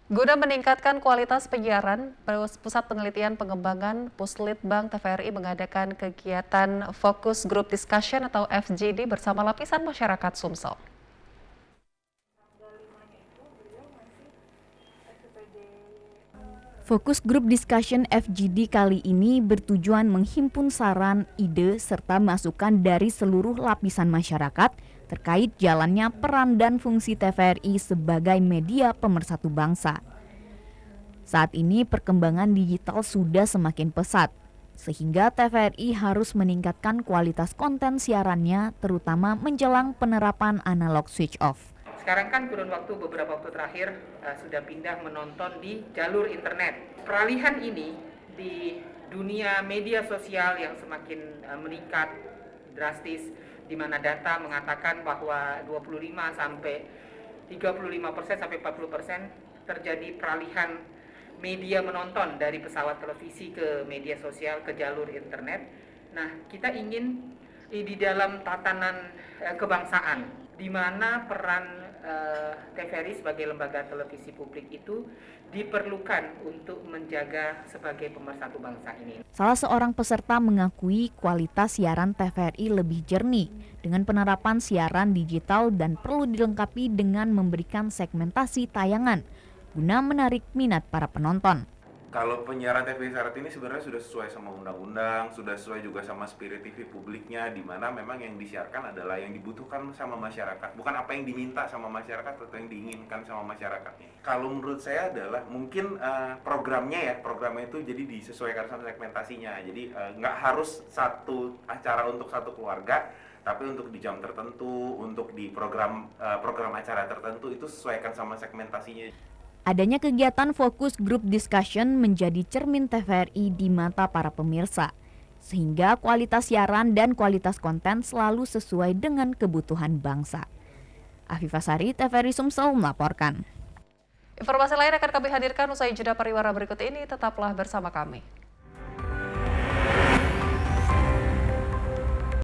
Guna meningkatkan kualitas penyiaran, Pusat Penelitian Pengembangan Puslitbang TVRI mengadakan kegiatan Focus Group Discussion atau FGD bersama lapisan masyarakat Sumsel. Fokus Group Discussion FGD kali ini bertujuan menghimpun saran, ide, serta masukan dari seluruh lapisan masyarakat terkait jalannya peran dan fungsi TVRI sebagai media pemersatu bangsa. Saat ini perkembangan digital sudah semakin pesat, sehingga TVRI harus meningkatkan kualitas konten siarannya terutama menjelang penerapan analog switch off. Sekarang kan kurun waktu beberapa waktu terakhir sudah pindah menonton di jalur internet. Peralihan ini di dunia media sosial yang semakin meningkat drastis, di mana data mengatakan bahwa 25 sampai 35% sampai 40% terjadi peralihan media menonton dari pesawat televisi ke media sosial ke jalur internet. Nah, kita ingin di dalam tatanan kebangsaan, di mana peran TVRI sebagai lembaga televisi publik itu diperlukan untuk menjaga sebagai pemersatu bangsa ini. Salah seorang peserta mengakui kualitas siaran TVRI lebih jernih dengan penerapan siaran digital dan perlu dilengkapi dengan memberikan segmentasi tayangan guna menarik minat para penonton. Kalau penyiaran TV saat ini sebenarnya sudah sesuai sama undang-undang, sudah sesuai juga sama spirit TV publiknya, di mana memang yang disiarkan adalah yang dibutuhkan sama masyarakat, bukan apa yang diminta sama masyarakat atau yang diinginkan sama masyarakat. Kalau menurut saya adalah mungkin programnya itu jadi disesuaikan sama segmentasinya, jadi nggak harus satu acara untuk satu keluarga, tapi untuk di jam tertentu, untuk di program acara tertentu itu sesuaikan sama segmentasinya. Adanya kegiatan Fokus Group Discussion menjadi cermin TVRI di mata para pemirsa, sehingga kualitas siaran dan kualitas konten selalu sesuai dengan kebutuhan bangsa. Afifah Sari, TVRI Sumsel melaporkan. Informasi lain akan kami hadirkan usai jeda pariwara berikut ini, tetaplah bersama kami.